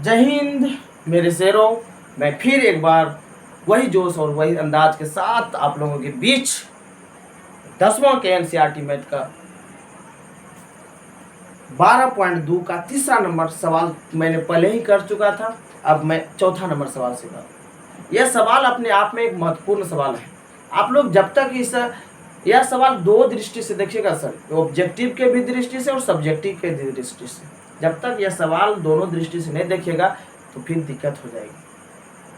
जय हिंद मेरे शेरों। मैं फिर एक बार वही जोश और वही अंदाज के साथ आप लोगों के बीच 10वां के एनसीईआरटी मैथ का 12.2 का तीसरा नंबर सवाल मैंने पहले ही कर चुका था। अब मैं चौथा नंबर सवाल से कर। यह सवाल अपने आप में एक महत्वपूर्ण सवाल है। आप लोग जब तक यह सवाल दो दृष्टि से देखिएगा सर, ऑब्जेक्टिव के भी दृष्टि से और सब्जेक्टिव के भी दृष्टि से। जब तक यह सवाल दोनों दृष्टि से नहीं देखिएगा तो फिर दिक्कत हो जाएगी,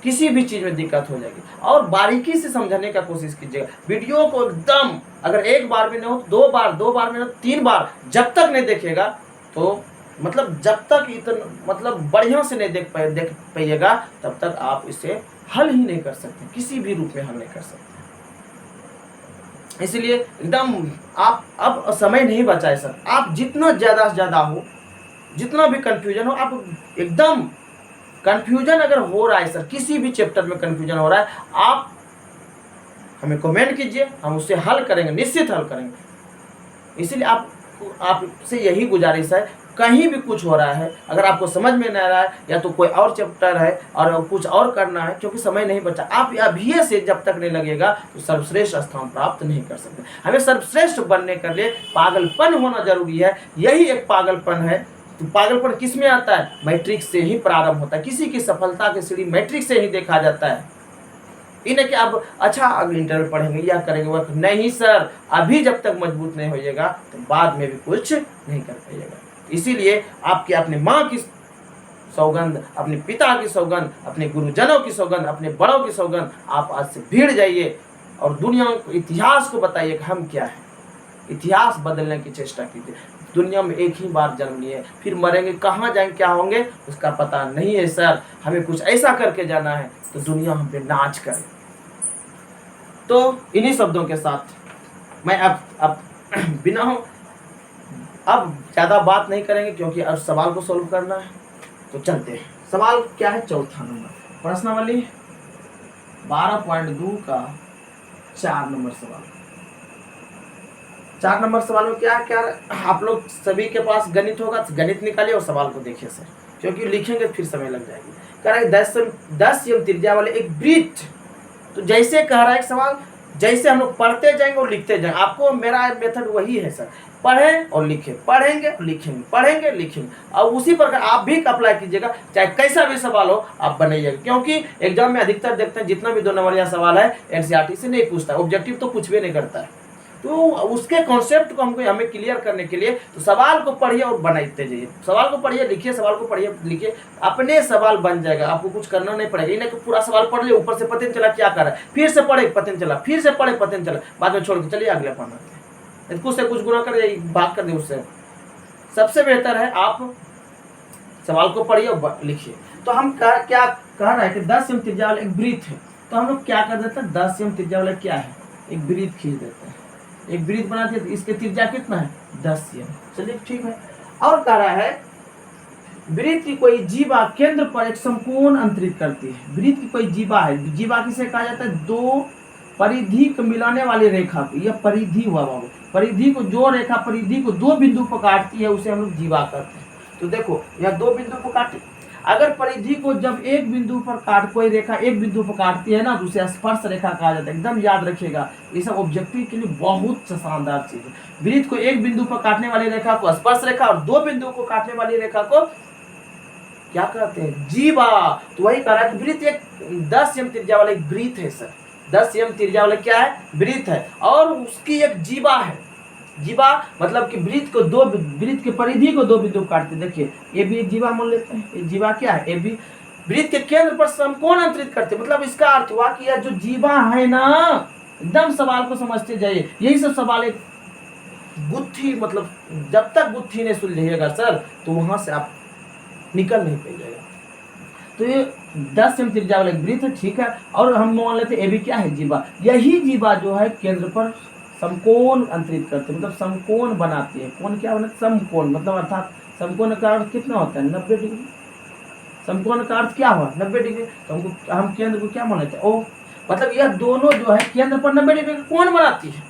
किसी भी चीज़ में दिक्कत हो जाएगी। और बारीकी से समझने का कोशिश कीजिएगा। वीडियो को एकदम, अगर एक बार भी नहीं हो दो बार में हो 3 बार, जब तक नहीं देखेगा तो मतलब जब तक इतना मतलब बढ़िया से नहीं देख पाइएगा तब तक आप इसे हल ही नहीं कर सकते, किसी भी रूप में हल नहीं कर सकते। इसलिए एकदम आप अब समय नहीं बचा है सर। आप जितना ज़्यादा से ज़्यादा हो, जितना भी कंफ्यूजन हो, आप एकदम कंफ्यूजन अगर हो रहा है सर, किसी भी चैप्टर में कंफ्यूजन हो रहा है, आप हमें कमेंट कीजिए, हम उससे हल करेंगे, निश्चित हल करेंगे। इसीलिए आपसे यही गुजारिश है, कहीं भी कुछ हो रहा है, अगर आपको समझ में नहीं आ रहा है या तो कोई और चैप्टर है और कुछ और करना है, क्योंकि समय नहीं बचा, आप अभी से जब तक नहीं लगेगा तो सर्वश्रेष्ठ स्थान प्राप्त नहीं कर सकते। हमें सर्वश्रेष्ठ बनने के लिए पागलपन होना जरूरी है। यही एक पागलपन है। तो पागलपन किस में आता है? मैट्रिक्स से ही प्रारंभ होता है। किसी की सफलता की सीढ़ी मैट्रिक्स से ही देखा जाता है। इन्हें कि आप अच्छा अगले इंटरव्यू पढ़ेंगे या करेंगे वर्क, नहीं सर, अभी जब तक मजबूत नहीं होइएगा तो बाद में भी कुछ नहीं कर पाइएगा। इसीलिए आपकी अपनी माँ की सौगंध, अपने पिता की सौगंध, अपने गुरुजनों की सौगंध, अपने बड़ों की सौगंध, आप आज से भीड़ जाइए और दुनिया को, इतिहास को बताइए कि हम क्या है। इतिहास बदलने की चेष्टा कीजिए। दुनिया में एक ही बार जन्म लिए, फिर मरेंगे, कहाँ जाएंगे, क्या होंगे उसका पता नहीं है सर। हमें कुछ ऐसा करके जाना है तो दुनिया हम पे नाच करे। तो इन्हीं शब्दों के साथ मैं अब बिना अब ज़्यादा बात नहीं करेंगे, क्योंकि अब सवाल को सोल्व करना है। तो चलते हैं। सवाल क्या है? चौथा नंबर प्रश्नावली 12.2 का 4 नंबर सवाल। 4 नंबर सवाल में क्या आप लोग सभी के पास गणित होगा तो गणित निकालिए और सवाल को देखिए सर, क्योंकि लिखेंगे फिर समय लग जाएगी। कह रहा है 10 एम त्रिज्या वाले एक वृत्त। तो जैसे कह रहा है सवाल, जैसे हम लोग पढ़ते जाएंगे और लिखते जाएंगे। आपको मेरा मेथड वही है सर, पढ़ें और लिखें, पढ़ेंगे और लिखेंगे, पढ़ेंगे लिखेंगे, और उसी प्रकार आप भी अप्लाई कीजिएगा। चाहे कैसा भी सवाल हो आप बनाइएगा, क्योंकि एग्जाम में अधिकतर देखते हैं जितना भी 2 नंबरिया सवाल है एनसीईआरटी से नहीं पूछता, ऑब्जेक्टिव तो कुछ भी नहीं करता है। तो उसके कॉन्सेप्ट को हमें क्लियर करने के लिए तो सवाल को पढ़िए और बनाते जाइए। सवाल को पढ़िए, लिखिए, सवाल को पढ़िए, लिखिए, अपने सवाल बन जाएगा। आपको कुछ करना नहीं पड़ेगा। इन्हें पूरा सवाल पढ़ लिया, ऊपर से पता नहीं चला क्या कर रहा है, फिर से पढ़े पता नहीं चला, फिर से पढ़े पता नहीं चला, बाद में छोड़ के चलिए अगले पढ़ना। कुछ से कुछ गुना कर भाग कर दे उससे। सबसे बेहतर है आप सवाल को पढ़िए और लिखिए। तो हम क्या कह रहे हैं कि 10 एम त्रिज्या वाला एक वृत्त है। तो हम लोग क्या कर देते हैं, 10 एम त्रिज्या वाला क्या है, एक वृत्त खींच देते हैं, एक वृत्त बनाते हैं। इसके त्रिज्या कितना है? 10 एम। चलिए ठीक है। और कह रहा है वृत्त की कोई जीवा केंद्र पर एक समकोण अंतरित करती है। वृत्त की कोई जीवा है, जीवा किसे कहा जाता है? 2 परिधि को मिलाने वाली रेखा को, यह परिधि हुआ बाबू, परिधि को, जो रेखा परिधि को 2 बिंदु पर काटती है उसे हम लोग जीवा कहते हैं। तो देखो यह 2 बिंदु पर काटी, अगर परिधि को जब एक बिंदु पर कोई रेखा एक बिंदु पर काटती है ना तो उसे स्पर्श रेखा कहा जाता है। एकदम याद रखिएगा, ये सब ऑब्जेक्टिव के लिए बहुत शानदार चीज है। वृत्त को एक बिंदु पर काटने वाली रेखा को स्पर्श रेखा और 2 बिंदु को काटने वाली रेखा को क्या कहते हैं? जीवा। तो वही कह रहा है कि वृत्त एक 10 एम त्रिज्या वाला एक वृत्त है सर। 10 एम त्रिज्या वाला क्या है? वृत्त है, और उसकी एक जीवा है। जीवा मतलब कि वृत्त के परिधि को 2 बिंदु काटते। देखिए ये भी एक जीवा मान लेते हैं। ये जीवा क्या है? ये भी वृत्त के केंद्र पर समकोण अंतरित करते। मतलब इसका अर्थ हुआ कि यह जो जीवा है ना, एकदम सवाल को समझते जाइए। यही सब सवाल एक गुत्थी, मतलब जब तक गुत्थी नहीं सुलझेगा सर तो वहां से आप निकल नहीं पाइएगा। तो ये 10 एम त्रिज्या वाला वृत्त है, ठीक है। और हम मान लेते हैं ये भी क्या है? जीवा। यही जीवा जो है केंद्र पर समकोण अंतरित करते, मतलब समकोण बनाती है। कोण क्या बना? समकोण, मतलब अर्थात समकोण का अर्थ कितना होता है? 90 डिग्री। समकोण का अर्थ क्या हुआ? 90 डिग्री। तो हम केंद्र को क्या मानते हैं? ओ, मतलब यह दोनों जो है केंद्र पर 90 डिग्री का कोण बनाती है।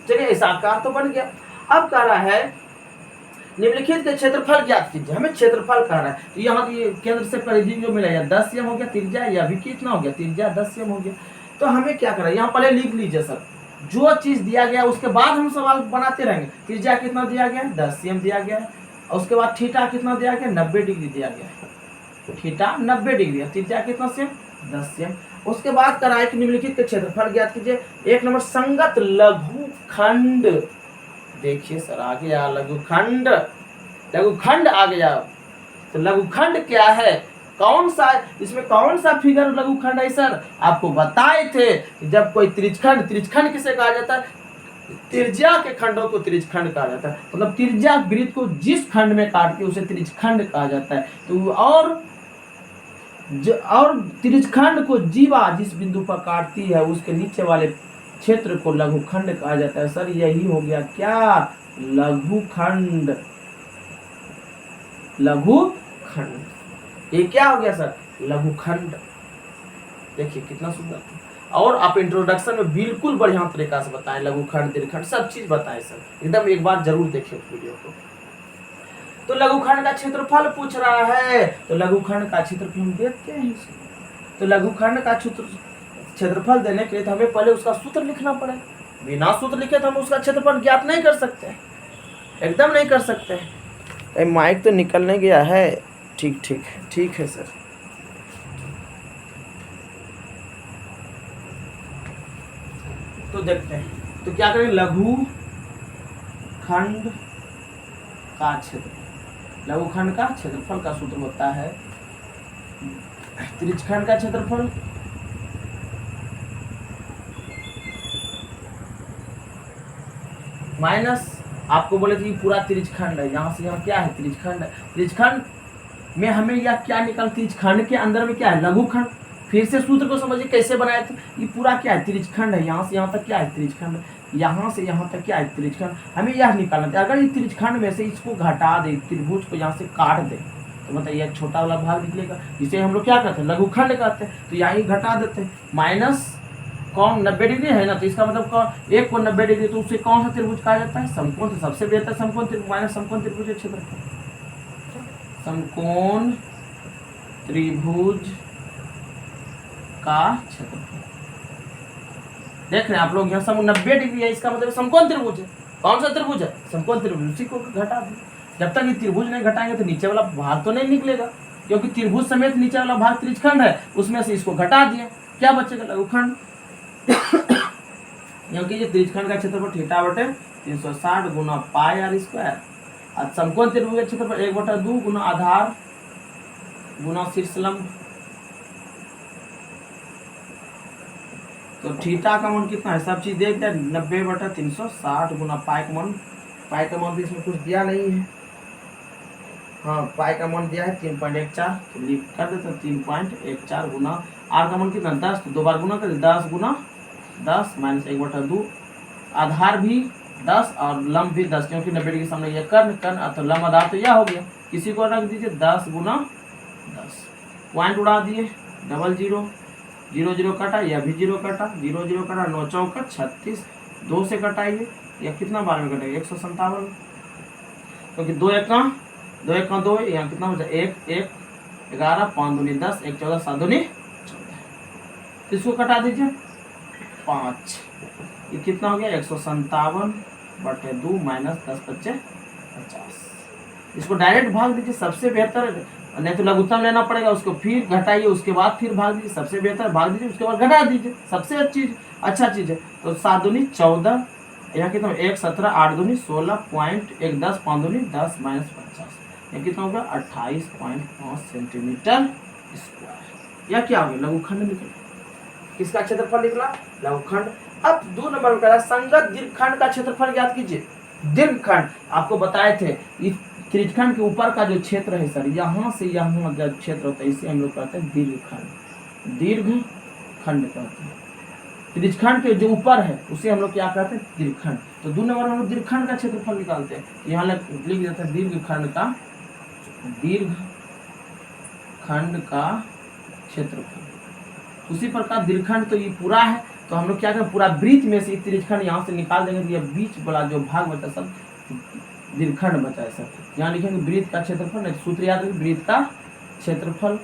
चलिए ऐसा आकार तो बन गया। अब कह रहा है निम्नलिखित के क्षेत्रफल ज्ञात कीजिए, हमें क्षेत्रफल कह रहा है। तो यहाँ ये केंद्र से परिधि जो मिला है 10 एम हो गया, त्रिज्या या भी कितना हो गया, त्रिज्या 10 एम हो गया। तो हमें क्या करना है, यहाँ पहले लिख लीजिए सर, जो चीज दिया गया उसके बाद हम सवाल बनाते रहेंगे। त्रिज्या कितना दिया गया है, 10 एम दिया गया है, और उसके बाद थीटा कितना दिया गया, 90 डिग्री दिया गया है, थीटा 90 डिग्री, त्रिज्या कितना सेम, 10 एम। उसके बाद कराए कि निम्नलिखित के क्षेत्रफल ज्ञात कीजिए। एक नंबर संगत लघुखंड, देखिए सर आ गया लघुखंड, लघुखंड आ गया। तो लघुखंड क्या है, कौन सा, इसमें कौन सा फिगर लघुखंड है सर, आपको बताए थे जब कोई त्रिज्यखंड, त्रिज्यखंड किसे कहा जाता है, त्रिज्या के खंडों को त्रिज्यखंड कहा जाता है, मतलब त्रिज्या वृत्त को जिस खंड में काटती है उसे त्रिज्यखंड कहा जाता है। तो और त्रिज्यखंड को जीवा जिस बिंदु पर काटती है उसके नीचे वाले क्षेत्र को लघुखंड कहा जाता है। सर यही हो गया क्या, लघुखंड, लघुखंड, ये क्या हो गया सर, लघुखंड। देखिए कितना सुंदर। और आप इंट्रोडक्शन में बिल्कुल बढ़िया तरीका से बताएं, लघुखंड, दीर्घखंड सब चीज बताएं सर, एकदम एक बार जरूर देखिए वीडियो को। तो लघुखंड का क्षेत्रफल पूछ रहा है, तो लघुखंड का क्षेत्रफल हम देखते हैं। तो लघुखंड का क्षेत्रफल देने के लिए तो हमें पहले उसका सूत्र लिखना पड़ेगा, बिना सूत्र लिखे तो हम उसका क्षेत्रफल ज्ञात नहीं कर सकते, एकदम नहीं कर सकते। माइक तो निकलने गया है, ठीक ठीक ठीक है सर। तो देखते हैं, तो क्या करें, लघुखंड का क्षेत्रफल, लघुखंड का क्षेत्रफल का सूत्र होता है त्रिज्यखंड का क्षेत्रफल माइनस, आपको बोले कि पूरा त्रिज्यखंड है, यहाँ से यहाँ क्या है, त्रिज्यखंड है। त्रिज्यखंड में हमें यह क्या निकाल, त्रिज्यखंड के अंदर में क्या है, लघुखंड। फिर से सूत्र को समझिए कैसे बनाए थे, ये पूरा क्या है, त्रिज्यखंड है, यहाँ से यहाँ तक क्या है, त्रिज्यखंड, यहाँ से यहाँ तक क्या है, त्रिज्यखंड। हमें यह निकालना था, अगर ये त्रिज्यखंड में से इसको घटा दे, त्रिभुज को यहाँ से काट दे, तो बताइए छोटा वाला भाग निकलेगा, इसे हम लोग क्या कहते हैं, लघुखंड कहते हैं। तो यहाँ ही घटा देते हैं, माइनस कौन 90 डिग्री है ना, तो इसका मतलब कौन, एक को 90 डिग्री, तो उसे कौन सा त्रिभुज कहा जाता है, समकोण। तो सबसे बेहतर समकोण त्रिभुज, माइनस समकोण त्रिभुज के क्षेत्रफल, समकोण त्रिभुज का क्षेत्रफल। देख रहे हैं आप लोग, यहाँ 90 डिग्री है, इसका मतलब समकोण त्रिभुज है। कौन सा त्रिभुज है, समकोण त्रिभुज, उसी को घटा दें। जब तक ये त्रिभुज नहीं घटाएंगे तो नीचे वाला भाग तो नहीं निकलेगा, क्योंकि त्रिभुज समेत नीचे वाला भाग त्रिज्यखंड है, उसमें से इसको घटा दिए, क्या बचेगा, लघुखंड। क्योंकि ये त्रिज्यखंड का क्षेत्रफल थीटा बटे 360 गुना पाई आर स्क्वायर, और समकोण त्रिभुज का क्षेत्रफल 1/2 गुना आधार गुना शीर्षलंब। तो थीटा का मान कितना है, सब चीज देख दें, 90/360 गुना पाई का मान, पाई का मान भी इसमें कुछ दिया नहीं है, हाँ पाई का मान दिया है 3.14, तो लिख कर देते हैं 3.14 गुना आर का मान कितना 10, तो 2 बार गुना कर 10 गुना 10 माइनस 1/2, आधार भी 10 और लंब भी 10, क्योंकि 90 डिग्री सामने ये कर्ण, तो लंब आधार तो यह हो गया, किसी को रख दीजिए 10 गुना 10, पॉइंट उड़ा दिए, डबल 0 0 0 कटा, यह भी 0 कटा, 0 0 कटा, 9 चौका 36, 2 से कटाइए, यह कितना बार में कटेगा 157, क्योंकि 2 1 का 2, यहाँ कितना बचा 1 1 11 5 दूनी 10 1 14 7 दूनी 14, इसको कटा दीजिए 5, ये कितना हो गया 157/2 माइनस 10 25 50, इसको डायरेक्ट भाग दीजिए, सबसे बेहतर, नहीं तो लघुत्तम लेना पड़ेगा, उसको फिर घटाइए, उसके बाद फिर भाग दीजिए, सबसे बेहतर भाग दीजिए, उसके बाद घटा दीजिए, सबसे अच्छा चीज है। तो 7 दूनी 14, यहाँ कितना 1 17 8 दूनी 16.1 10 5 दूनी 10 माइनस 50, यह कितना होगा 28.5 सेंटीमीटर स्क्वायर। यह क्या हो गया, लघुखंड निकला, किसका क्षेत्रफल निकला, लघुखंड। अब 2 नंबर में कह रहा है संगत दीर्घखंड का क्षेत्रफल ज्ञात कीजिए। दीर्घखंड आपको बताए थे, त्रिज्यखंड के ऊपर का जो क्षेत्र है सर, यहाँ से यहाँ जो क्षेत्र होता है इसे हम लोग कहते हैं दीर्घखंड, दीर्घखंड कहते हैं। त्रिज्यखंड के जो ऊपर है उसे हम लोग क्या कहते हैं, दीर्घखंड। तो 2 नंबर में हम लोग दीर्घखंड का क्षेत्रफल निकालते हैं, यहाँ लिख देते हैं दीर्घखंड का क्षेत्रफल। उसी प्रकार दीर्घखंड तो ये पूरा है, तो हम लोग क्या करें, पूरा वृत्त में से त्रिज्यखंड यहाँ से निकाल देंगे, तो ये बीच वाला जो भाग बचा सब दीर्घखंड बचा है सर। यहाँ लिखेंगे वृत्त का क्षेत्रफल, नहीं सूत्र याद रखिए वृत्त का क्षेत्रफल।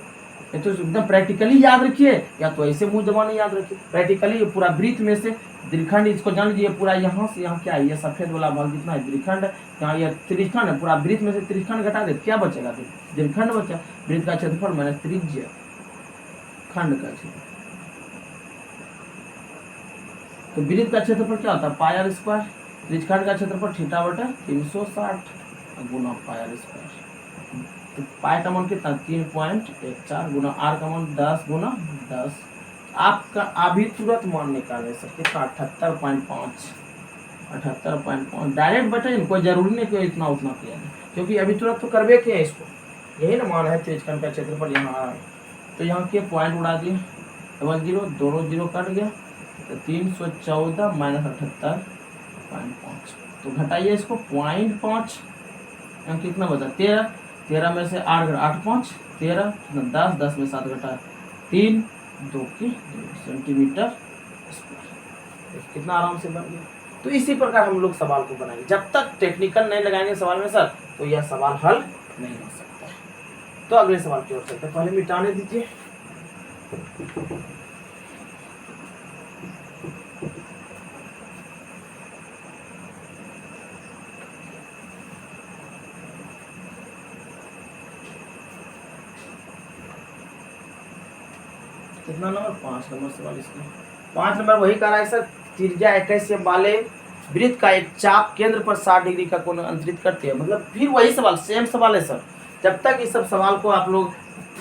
ये तो एकदम प्रैक्टिकली याद रखिए, या तो ऐसे मुंह जबानी याद रखिए। प्रैक्टिकली पूरा वृत्त में से दीर्घखंड, इसको जान लीजिए पूरा यहाँ से यहाँ क्या है, ये सफेद वाला भाग जितना है दीर्घखंड, यहाँ ये त्रिज्यखंड है, पूरा वृत्त में से त्रिज्यखंड घटा दे क्या बचेगा, दीर्घखंड बचा। वृत्त का क्षेत्रफल माइनस त्रिज्य खंड का क्षेत्रफल। तो वृत्त का क्षेत्रफल क्या होता है पाई आर स्क्वायर, त्रिज्यखंड का क्षेत्रफल थीटा बटा 360 गुना पाई आर स्क्वायर। तो पाई का मान कितना 3.14 गुना आर का मान 10 गुना 10। आपका अभी तुरंत मान निकाले सर कितना 78.5 डायरेक्ट बटे, कोई जरूरी नहीं कि इतना उतना किया है, क्योंकि अभी तुरंत तो करवे किया इसको, यही ना मान है त्रिज्यखंड का क्षेत्रफल यहाँ आ रहा है। तो यहाँ के पॉइंट उड़ा दिए, डबल जीरो दोनों जीरो कट गया, तो 314 माइनस 78.5। तो घटाइए इसको 0.5, यहाँ कितना बचा 13, 13 में से 8 8 5 13, 10 10 में 7 घटा 3 2 की 2 सेंटीमीटर स्क्वायर। कितना आराम से बन गया। तो इसी प्रकार हम लोग सवाल को बनाएंगे, जब तक टेक्निकल नहीं लगाएंगे सवाल में सर तो यह सवाल हल नहीं हो सकता है। तो अगले सवाल की ओर चलते हैं, पहले मिटाने दीजिए। कितना नंबर 5 नंबर सवाल इसका 5 नंबर वही कह रहा है सर, त्रिज्या 21 वाले वृत्त का एक चाप केंद्र पर 60 डिग्री का कोण अंतरित करते हैं। मतलब फिर वही सवाल, सेम सवाल है सर। जब तक इस सब सवाल को आप लोग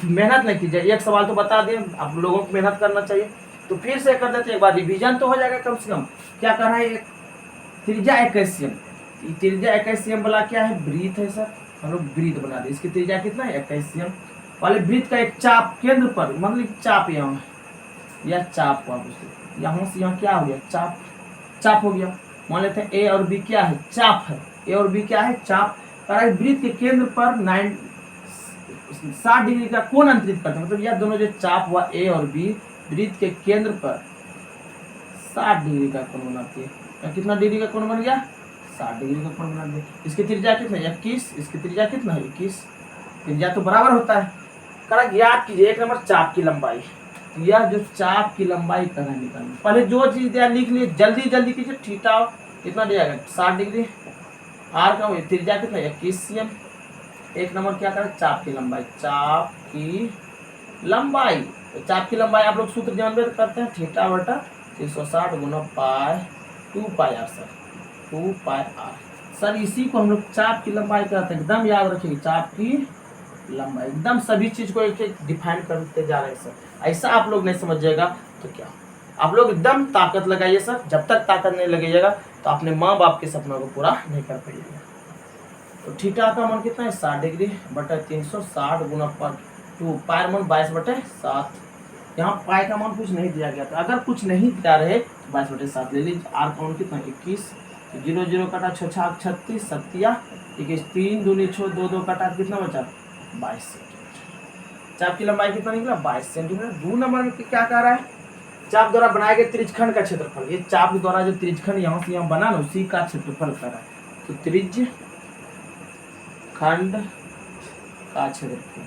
मेहनत नहीं कीजिए, एक सवाल तो बता दें, आप लोगों को मेहनत करना चाहिए, तो फिर से कर देते हैं, एक बार रिवीजन तो हो जाएगा कम से कम। क्या कर रहा है, एक त्रिज्या 21, त्रिज्या 21 वाला क्या है वृत्त है सर, हम लोग वृत्त बना दे। इसकी त्रिज्या कितना है 21 वाले वृत्त का एक चाप केंद्र पर, मतलब चाप यहाँ या चाप हुआ, यहाँ से यहाँ क्या हो गया चाप, चाप हो गया। मान लेते हैं ए और बी क्या है चाप है, ए और बी क्या है चाप। वृत्त के केंद्र पर 60 डिग्री का कोण अंतरित करते हैं, मतलब यह दोनों जो चाप हुआ ए और बी वृत्त के केंद्र पर 60 डिग्री का कोण बनाती है। कितना डिग्री का कोण बन गया 60 डिग्री का कोण बना दिया। इसकी त्रिज्या कितना 21, इसकी त्रिज्या कितना है 21, त्रिज्या तो बराबर होता है। करा याद कीजिए, एक नंबर चाप की लंबाई, यह जो चाप की लंबाई करा निकालना, पहले जो चीज दिया लिख लिए, जल्दी जल्दी कीजिए। थीटा कितना दिया गया 60 डिग्री, आर का त्रिज्या कितना 21 cm। एक नंबर क्या करें चाप की लंबाई, चाप की लंबाई। तो चाप की लंबाई आप लोग सूत्र जानते करते हैं, थीटा बटा 360 गुना pi 2 pi r sir, 2 pi r sir. इसी को हम लोग चाप की लंबाई कहते हैं, एकदम याद रखिए चाप की लंबाई, एकदम सभी चीज को एक एक डिफाइन करते जा रहे हैं सर। ऐसा आप लोग नहीं समझिएगा तो क्या, आप लोग एकदम ताकत लगाइए सर, जब तक ताकत नहीं लगेगा तो अपने माँ बाप के सपनों को पूरा नहीं कर पाइएगा। तो थीटा का मान कितना है 60 डिग्री बटा 360 गुना 2 पाई मान 22/7। यहाँ पाई का मान कुछ नहीं दिया गया था, अगर कुछ नहीं दिया रहे तो 22/7 ले लीजिए। आर का मान कितना 21, 0 0 कटा 6 6 36 सत्या 21, 3 दूनी 6 2 2 कटा कितना बचा 22 सेंटीमीटर। चाप की लंबाई कितना निकला 22 सेंटीमीटर। 2 नंबर में क्या कह रहा है, चाप द्वारा बनाए गए त्रिज्यखंड का क्षेत्रफल, ये चाप द्वारा जो त्रिज्यखंड यहाँ से यहाँ बना ना उसी का क्षेत्रफल कर रहा है। तो त्रिज्यखंड का क्षेत्रफल,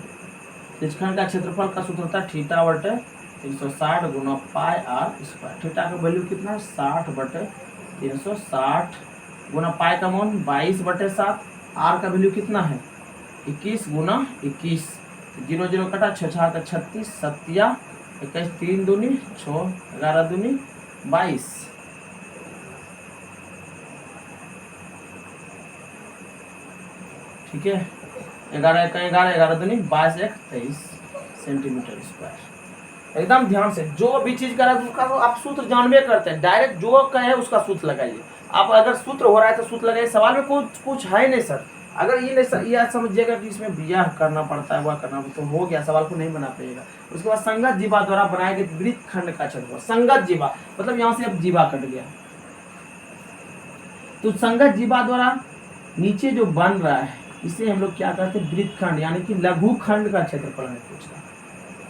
त्रिज्यखंड का क्षेत्रफल का सूत्र होता है थीटा बटे 360 गुना पाई आर स्क्वायर। थीटा का वैल्यू कितना है 60 बटे 360 गुना पाई का मान 22/7, आर का वैल्यू कितना है 21 गुना 21, 0 0 कटा 6 6 36 सत्या 21, 3 दूनी 6 11 दूनी 22। ठीक है, 11 1 11 11 दूनी 22 1 23 सेंटीमीटर स्क्वायर। एकदम ध्यान से जो भी चीज करा उसका तो आप सूत्र जानबे करते हैं, डायरेक्ट जो कहे उसका सूत्र लगाइए। आप अगर सूत्र हो रहा है तो सूत्र लगाइए, सवाल में कुछ है नहीं सर। अगर ये नहीं यह समझिएगा कि इसमें बिया करना पड़ता है वह करना तो हो गया, सवाल को नहीं बना पाएगा। उसके बाद संगत जीवा द्वारा बनाए गए वृत्त खंड का क्षेत्रफल, संगत जीवा मतलब यहाँ से अब जीवा कट गया, तो संगत जीवा द्वारा नीचे जो बन रहा है इसे हम लोग क्या कहते हैं वृत्त खंड, यानी कि लघु खंड का क्षेत्रफल हमें पूछना।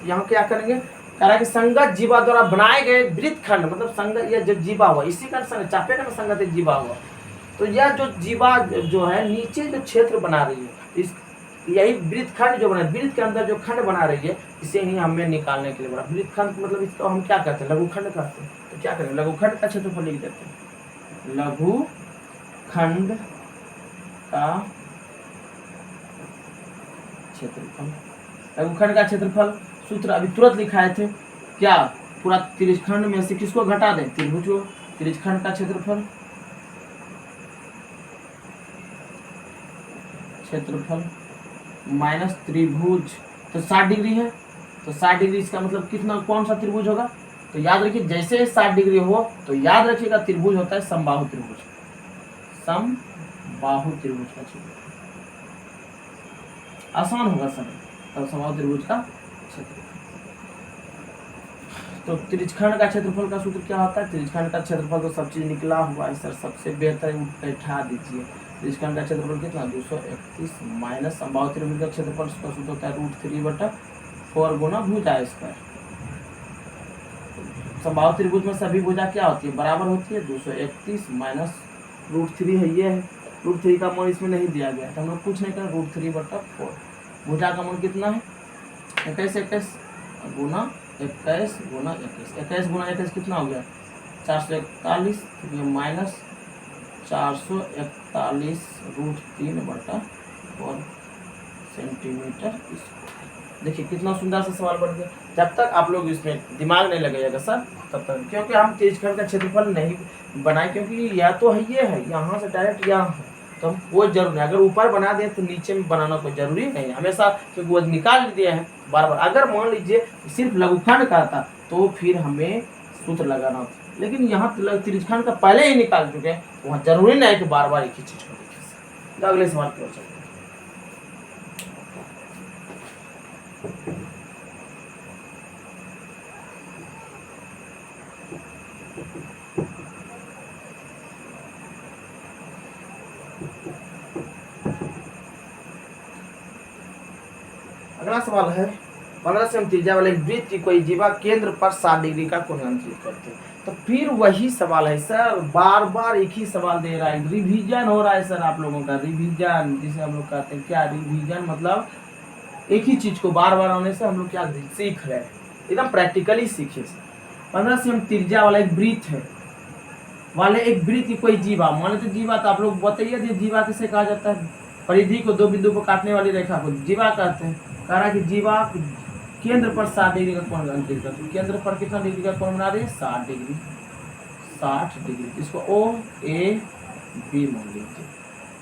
यहाँ क्या करेंगे, कह रहा है कि संगत जीवा द्वारा बनाए गए वृत्त खंड, मतलब संगत या जो जीवा हुआ इसी का चापे का संगत जीवा हुआ, तो यह जो जीवा जो है नीचे जो क्षेत्र बना रही है, इस यही वृत्तखंड जो बना, वृत्त के अंदर जो खंड बना रही है, इसे ही हमें निकालने के लिए बोला। वृत्तखंड मतलब इसको हम क्या कहते हैं, लघुखंड कहते हैं। तो क्या करेंगे, लघुखंड का क्षेत्रफल लिख देते हैं। लघुखंड का क्षेत्रफल, लघुखंड का क्षेत्रफल सूत्र अभी तुरंत लिखाए थे क्या, पूरा त्रिज्यखंड में से किसको घटा दें, त्रिभुज को। त्रिज्यखंड का क्षेत्रफल, क्षेत्रफल माइनस त्रिभुज, तो 60 डिग्री है, तो 60 डिग्री इसका मतलब कितना, कौन सा त्रिभुज होगा। तो याद रखिए जैसे 60 डिग्री हो तो याद रखिएगा त्रिभुज होता है समबाहु त्रिभुज, समबाहु त्रिभुज का क्षेत्रफल आसान होगा सब, तब समबाहु त्रिभुज का क्षेत्रफल। तो त्रिज्यखंड का क्षेत्रफल का सूत्र क्या होता है, त्रिज्यखंड का क्षेत्रफल तो सब चीज निकला हुआ है सर, सबसे बेहतर बैठा दीजिए। त्रिज्यखंड का क्षेत्रफल कितना, 231 माइनस समबाहु त्रिभुज का क्षेत्रफल का सूत्र होता है √3/4 गुना भुजा स्क्वायर। समबाहु त्रिभुज में सभी भुजा क्या होती है, बराबर होती है। 231 माइनस √3 है, ये है √3 का मान इसमें नहीं दिया गया तो हम लोग कुछ नहीं करें, √3/4। भुजा का मान कितना है, 21 गुना 21 गुना 21, 21 गुना 21 कितना हो गया, 441, माइनस 441 √3/4 सेंटीमीटर। देखिए कितना सुंदर सा सवाल बन गया। जब तक आप लोग इसमें दिमाग नहीं लगाइएगा सर तब तक, क्योंकि हम त्रिज्यखंड का क्षेत्रफल नहीं बनाए, क्योंकि यह तो है, ये है यहाँ से डायरेक्ट यहाँ है, तो हम कोई जरूर नहीं, अगर ऊपर बना दें तो नीचे में बनाना कोई जरूरी नहीं है हमेशा, क्योंकि वो निकाल दिए हैं बार बार। अगर मान लीजिए सिर्फ लघुखंड का था तो फिर हमें सूत्र लगाना होता, लेकिन यहाँ त्रिज्यखंड का पहले ही निकाल चुके हैं, वहाँ जरूरी नहीं है कि बार बार एक ही चीज को देखें। अगले सवाल की ओर चलते हैं। अगला सवाल है 15 सेमी त्रिज्या वाले वृत्त की कोई जीवा केंद्र पर 60 डिग्री का कोण अंकित करते हैं। तो फिर वही सवाल है सर, बार बार एक ही सवाल दे रहा है, रिवीजन हो रहा है सर आप लोगों का, रिवीजन जिसे हम लोग कहते हैं। क्या रिवीजन मतलब, एक ही चीज को बार बार आने से हम लोग क्या सीख रहे हैं, एकदम प्रैक्टिकली सीखे सर। 15 सेमी त्रिज्या वाला एक वृत्त है, वाले एक वृत्त की कोई जीवा, मान लीजिए जीवा, तो आप लोग बताइए जीवा किसे कहा जाता है, परिधि को दो बिंदु पर काटने वाली रेखा को जीवा कहते हैं। कह रहा है कि जीवा केंद्र पर 60 डिग्री का कोण अंकित करती है, केंद्र पर कितना डिग्री का कोण बना रही है, 60 डिग्री, 60 डिग्री, इसको ओ ए बी मान लीजिए।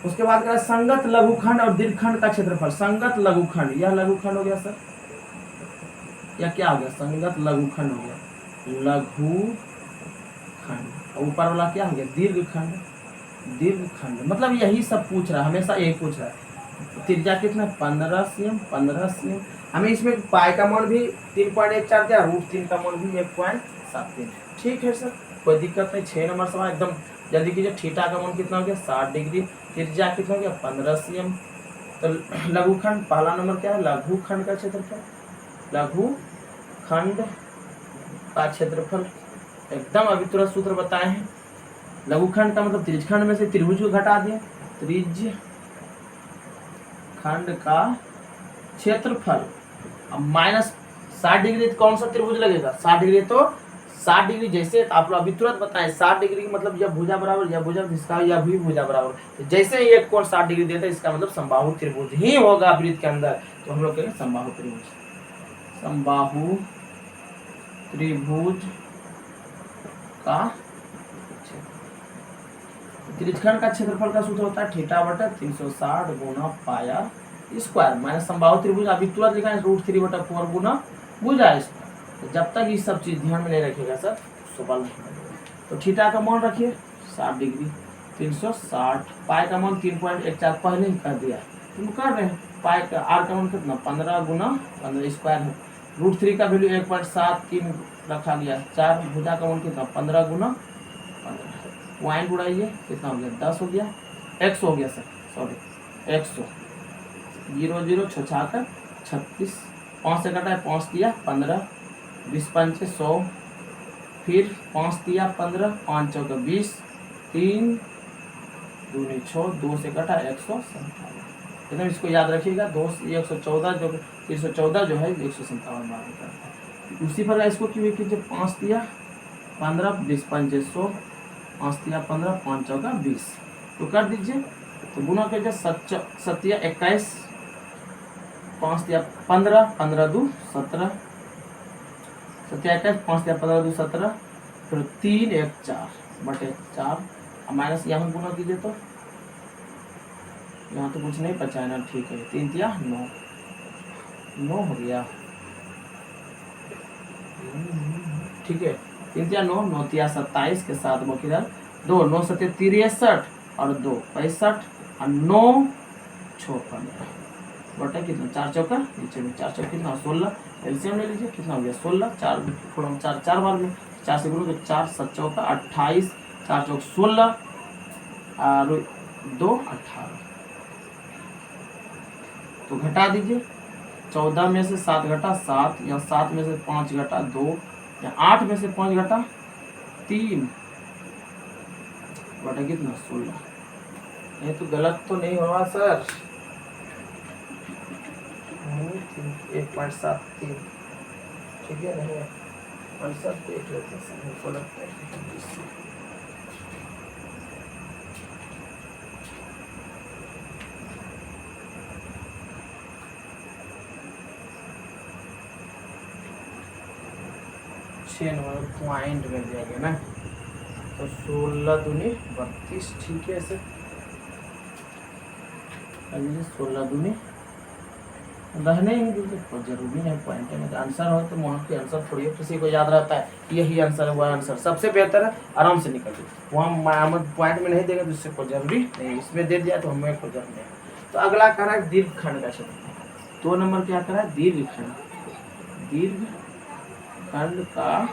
उसके बाद कह रहा है संगत लघुखंड और दीर्घखंड का क्षेत्रफल। संगत लघुखंड, यह लघुखंड हो गया सर, या क्या हो गया, संगत लघुखंड हो गया, लघुखंड, ऊपर वाला क्या हो गया, दीर्घखंड, दीर्घखंड मतलब यही सब पूछ रहा है, हमेशा यही पूछ रहा है। त्रिज्या कितना, 15 सेम, 15 सेम। हमें इसमें पाई का मान भी 3.14 दिया, √3 का मान भी 1.73। ठीक है सर, कोई दिक्कत नहीं। 6 नंबर सवाल एकदम जल्दी कीजिए। थीटा का मान कितना हो गया, 60 डिग्री, त्रिज्या कितना हो गया, 15 सेम। तो लघुखंड पहला नंबर क्या है, लघुखंड का क्षेत्रफल, लघुखंड का क्षेत्रफल एकदम अभी तुरंत सूत्र बताए हैं। लघुखंड का मतलब त्रिज्यखंड में से त्रिभुज को घटा दिया, त्रिज्यखंड का क्षेत्रफल। अब माइनस 60 डिग्री कौन सा त्रिभुज लगेगा, 60 डिग्री, तो 60 डिग्री जैसे आप लोग अभी तुरंत बताएं, 60 डिग्री का मतलब यह भुजा बराबर, यह भुजा, इसका यह भी भुजा बराबर, तो जैसे ही एक कोण 60 डिग्री देता है इसका मतलब समबाहु त्रिभुज ही होगा वृत्त के अंदर, तो हम लोग कहेंगे समबाहु त्रिभुज, समबाहु त्रिभुज का त्रिज्यखंड का क्षेत्रफल का सूत्र होता है θ/360 गुना पाया स्क्वायर माइनस समबाहु त्रिभुज अभी तुरंत लिखा है √3/4 गुना भुजा स्क्वायर। तो जब तक ये सब चीज ध्यान में नहीं रखेगा सर सवाल नहीं बनेगा। तो थीटा का मान रखिए 60 डिग्री, 360, पाई का मान 3.14 पहले ही कर दिया, तुम कर रहे हैं। पाई का आर का मान कितना, 15 गुना 15 स्क्वायर है, √3 का वैल्यू 1.73 रखा गया, 4, भुजा का मान कितना 15 गुना 15, पॉइंट उड़ाइए कितना हो गया, 10 हो गया, 100 हो गया सर, सॉरी 100, 0 0 6 36, 5 से कटा है, 5 दिया 15, 20 5 100, फिर 5 दिया 15, 5 चौका 20, 3 दूनी 6, 2 से कटा 157। एकदम इसको याद रखिएगा। 2 से 114 जो 314 जो है 157 बार करता है। उसी प्रकार इसको क्यों कीजिए, 5 दिया 15, 20 पंजे 100, 5 दिया 15, 5 चौका 20, तो कर दीजिए। तो गुना कीजिए 7 या 21, 5 दिया 15, 15 2 17, 7 या 21, 5 दिया 15 2 17, फिर 3 1 4 बटे 4, माइनस यहाँ गुना कीजिए तो यहाँ तो कुछ नहीं बचा है ना, ठीक है। 3 दिया 9, 9 हो गया, ठीक है। 3 दिया 9, 9 दिया 27 के साथ बकिरल 2, 9 7 63 और 2 65 और 9 6 15 बटा कितना 4 चौका, नीचे में 4 चौका कितना 16, एलसीएम ले लीजिए कितना हो गया 16, 4 फोड़म 4 4 बार में 4 से गुणो तो 4 7 चौका 28, 4 चौक 16 और 2 18, तो घटा दीजिए। 14 में से 7 घटा 7, या 7 में से 5 घटा 2, या 8 में से 5 घटा 3 बटा कितना 16। ये तो गलत तो नहीं होगा सर, 1.73, ठीक है नहीं है, और सब देख लेते हैं को लगता है। नंबर पॉइंट में दिया गया ना, तो 16 दूनी 32, ठीक है। ऐसे 16 दूनी रहने ही दीजिए, तो जरूरी है पॉइंट में आंसर हो तो वहाँ के आंसर थोड़ी किसी को याद रहता है यही आंसर है, वह आंसर सबसे बेहतर है, आराम से निकल जाए। वहाँ पॉइंट में नहीं देगा तो इससे कोई जरूरी नहीं, इसमें दे दिया तो हमें कोई जरूरी नहीं। तो अगला कह रहा है दीर्घखंड का क्षेत्रफल। 2 नंबर क्या कह रहा है, दीर्घखंड, दीर्घखंड का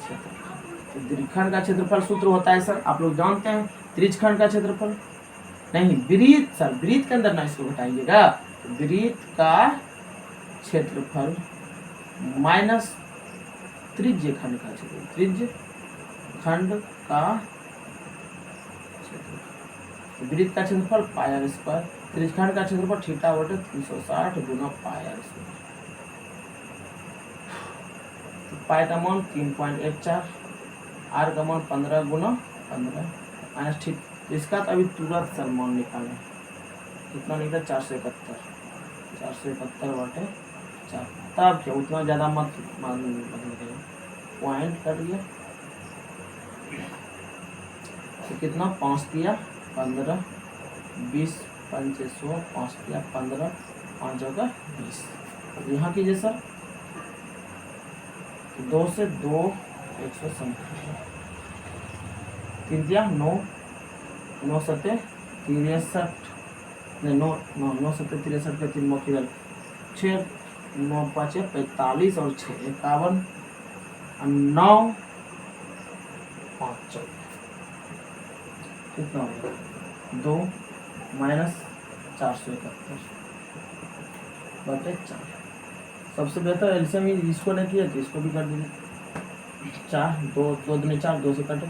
क्षेत्रफल। तो दीर्घखंड का क्षेत्रफल सूत्र होता है सर, आप लोग जानते हैं, त्रिज्यखंड का क्षेत्रफल नहीं, वृत्त सर, वृत्त के अंदर ना इसको घटाइएगा, वृत्त का क्षेत्रफल माइनस त्रिज्य खंड का क्षेत्रफल, त्रिज्य खंड का क्षेत्रफल, वृत्त का क्षेत्रफल पाई आर स्क्वायर, त्रिज्य खंड का क्षेत्रफल थीटा बटे 360 गुना पाई आर स्क्वायर। पाई का मान 3.14, आर का मान 15 गुना 15 माइनस, ठीक। इसका तो अभी तुरंत सर मान निकालें, कितना निकला 471, 471 बटे 4, तब क्या उतना ज़्यादा मत मान पॉइंट कर दिया, तो कितना 5 दिया 15, 20 पंचे 100, 5 दिया 15, 5 होगा 20। यहाँ कीजिए सर, 2 से 2 157, 3 दिया 9, 9 सत्ते 63, नहीं 9 9 9 सत्ते 63 के 3 मौखिरल 6, 9 5 45 और 6 51, 9 5 14, कितना होगा 2 माइनस 471 बटे 4। सबसे बेहतर एलसीएम इसको नहीं किया तो इसको भी कर दीजिए। 4 2 2 दूनी 4, 2 से कटे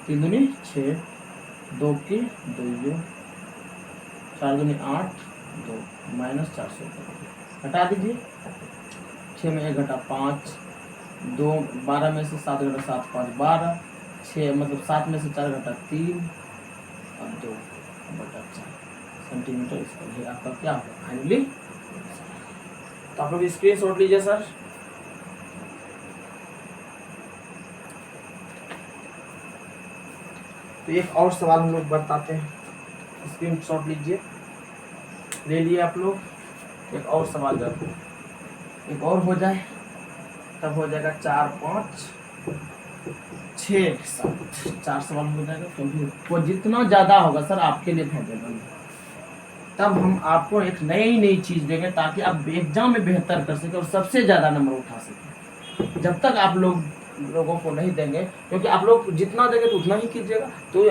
3 दूनी 6, 2 की 2, 4 दूनी 8, 2 माइनस 471 हटा दीजिए। 6 में 1 घटा 5, 2 12 में से 7 घटा 7 5 12, 6 मतलब 7 में से 4 घटा 3 और 2 बटा 4 सेंटीमीटर। इसका आपका क्या होगा फाइनली। तो आप लोग स्क्रीनशॉट लीजिए सर। तो एक और सवाल हम लोग बताते हैं, स्क्रीनशॉट लीजिए, ले लिए आप लोग। एक और सवाल जब एक और हो जाए तब हो जाएगा 4 5 6 7 4 सवाल हो जाएगा, क्योंकि वो जितना ज़्यादा होगा सर आपके लिए फायदेमंद है। तब हम आपको एक नई चीज़ देंगे ताकि आप एग्जाम में बेहतर कर सकें और सबसे ज़्यादा नंबर उठा सकें। जब तक आप लोगों को नहीं देंगे, क्योंकि आप लोग जितना देंगे तो उतना ही कीजिएगा। तो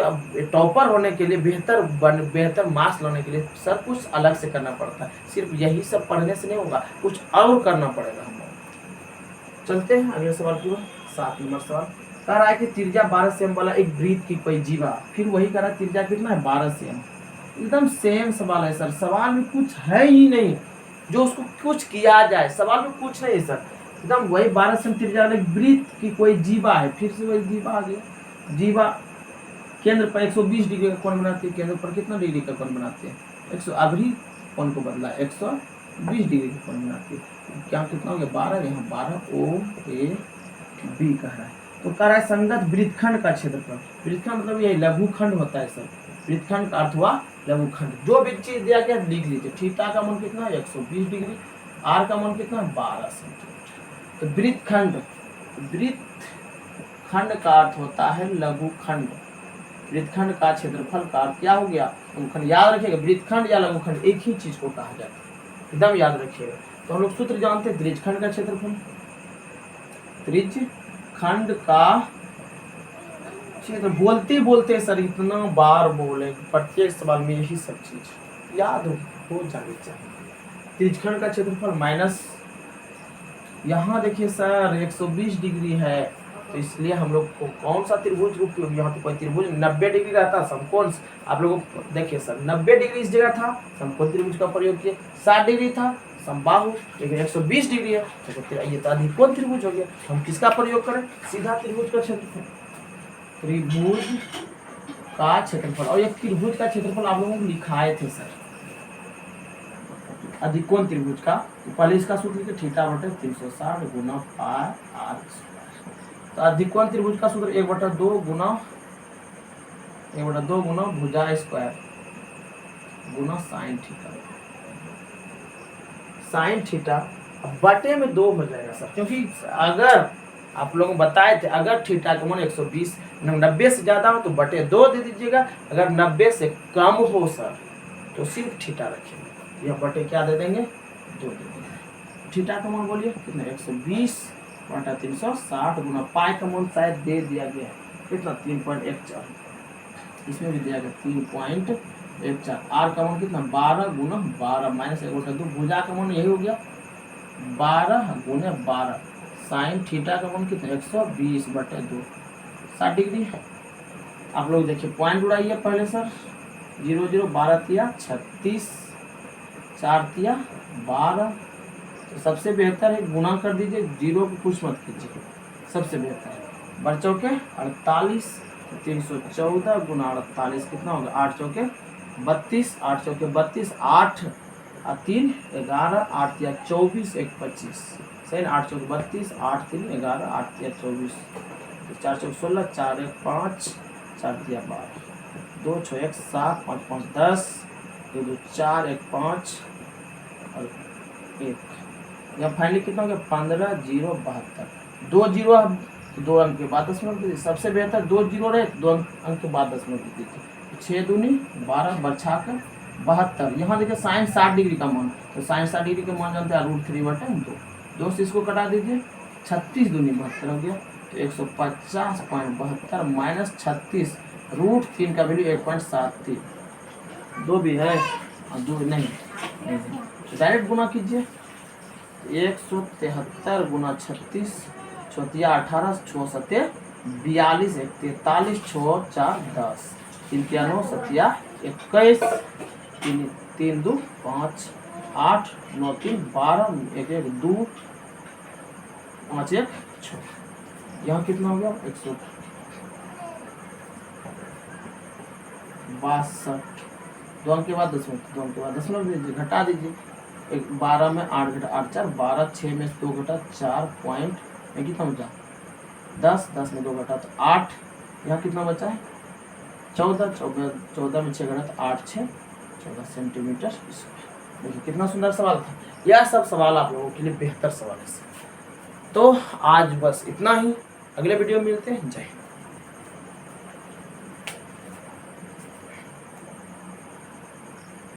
टॉपर होने के लिए, बेहतर मार्क्स लाने के लिए सर कुछ अलग से करना पड़ता है, सिर्फ यही सब पढ़ने से नहीं होगा, कुछ और करना पड़ेगा हम लोग। चलते हैं अगले सवाल की ओर। 7 नंबर सवाल, कह रहा है कि त्रिज्या 12 सेम वाला एक वृत्त की कोई जीवा, फिर वही कह रहा है त्रिज्या कितना है 12 सेम। एकदम सेम सवाल है सर, सवाल में कुछ है ही नहीं जो उसको कुछ किया जाए, सवाल में कुछ नहीं सर, एकदम वही 12 सेम त्रिज्या वाले वृत्त की कोई जीवा है, फिर से वही जीवा आ गया। जीवा केंद्र पर 120 डिग्री का कोण बनाती है, केंद्र पर कितना डिग्री का कोण बनाते हैं 100, अभी कोण को बदला 120 डिग्री का कोण बनाती है। क्या कितना हो गया 12, यहाँ 12 ओ ए बी कह रहा है। तो कह रहा है संगत वृत्तखंड का क्षेत्रफल, वृत्तखंड मतलब यही लघुखंड होता है सर, वृत्तखंड का अर्थ हुआ लघुखंड। जो भी चीज दिया गया लिख लीजिए, थीटा का मान कितना है 120 डिग्री, आर का मान कितना है 12 सेंटीमीटर। तो वृत्तखंड, वृत्तखंड का अर्थ होता है लघुखंड, वृत्तखंड का क्षेत्रफल का अर्थ क्या हो गया लघुखंड। याद रखिएगा वृत्तखंड या लघुखंड एक ही चीज को कहा जाता है, एकदम याद रखिएगा। तो हम लोग सूत्र जानते हैं त्रिज्यखंड का क्षेत्रफल, त्रिज्यखंड का क्षेत्र, बोलते बोलते सर इतना बार बोले, प्रत्येक सवाल में यही सब चीज याद हो जानी चाहिए। त्रिज्यखंड का क्षेत्रफल माइनस, यहाँ देखिए सर 120 डिग्री है, तो इसलिए हम लोग को कौन सा त्रिभुज उपयोग, यहाँ तो कोई त्रिभुज 90 डिग्री रहता समकोण, आप लोगों को देखिए सर 90 डिग्री इस जगह था, समकोण त्रिभुज का प्रयोग किया, 60 डिग्री था समबाहु, लेकिन 120 डिग्री है तो ये तो अधिकोण त्रिभुज हो गया। हम किसका प्रयोग करें, सीधा त्रिभुज का क्षेत्रफल, त्रिभुज का क्षेत्रफल। और ये त्रिभुज का क्षेत्रफल आप लोगों को लिखाए थे सर, अधिकोण त्रिभुज का, तो पहले इसका सूत्र लिखे थीटा बटे 360 गुना पाई आर स्क्वायर। तो अधिकोण त्रिभुज का सूत्र 1/2 गुना भुजा स्क्वायर गुना साइन थीटा, साइन थीटा बटे में 2 हो जाएगा सर, क्योंकि अगर आप लोगों को बताए थे अगर थीटा का मान 120 90 से ज्यादा हो तो बटे 2 दे दीजिएगा, अगर 90 से कम हो सर तो सिर्फ थीटा रखेंगे, यह बटे क्या दे देंगे 2 दे देंगे। थीटा का मान बोलिए कितना 120 बटा 360 गुना पाई का मान शायद दे दिया गया कितना 3.14, इसमें भी दिया गया 3.14। आर का मान कितना 12 गुना 12 माइनस 1/2, भुजा का मान यही हो गया 12 गुना 12, साइन थीटा का मान कितना 120 बटे 2 60 डिग्री। आप लोग देखिए पॉइंट उड़ाइए पहले सर, 0 0 12 तिया 36 4 तिया 12, तो सबसे बेहतर है गुना कर दीजिए, 0 को कुछ मत कीजिए, सबसे बेहतर है। बढ़ चौके 48, 314 गुना 48 कितना होगा 8 चौके 32, 8 चौके 32, 8 और 3 11, 8 तिया 24 1 25, सही ना, 8 चौके 32, 8 3 11, 8 तिया 24, 4 चौके 16, 4 1 5, 4 तिया 12, 2 6 1 7, 5 5 10, 2 2 4 1 5 और 1, यहाँ फाइनली कितना हो गया 15 0 72, 2 0 2 अंक के बाद 10 दीजिए, सबसे बेहतर 2 0 रहे 2 अंक के बाद 10 दीजिए, 6 दूनी 12 बचा कर 72। यहाँ देखिए साइन 60 डिग्री का मान, तो साइन 60 डिग्री का मान जानते हैं √3/2, 2 से इसको कटा दीजिए, 36 दूनी 72 हो गया, तो 150.72 माइनस 36 √3 का वैल्यू 1.73, 2 भी है और 2 नहीं, डायरेक्ट गुना कीजिए, 173 गुना 36 चौथिया 18 6 7 42 1 43 6 4 10 3 9 7 21 3 2 5 8 9 3 12 1 1 2 5 1 6, यहाँ कितना हो गया 162, 2 अंक के बाद 10 2 अंक के बाद 10 दीजिए, घटा दीजिए, 12 में 8 घटा 8 4 12, 6 में 2 घटा 4 पॉइंट में कितना बचा 10, 10 में 2 घटा तो 8, यहाँ कितना बचा है 14, 14 में 6 घटा तो 8 6 14 सेंटीमीटर स्क्वायर। देखिए कितना सुंदर सवाल था, यह सब सवाल आप लोगों के लिए बेहतर सवाल है। तो आज बस इतना ही, अगले वीडियो में मिलते हैं, जय हिंद।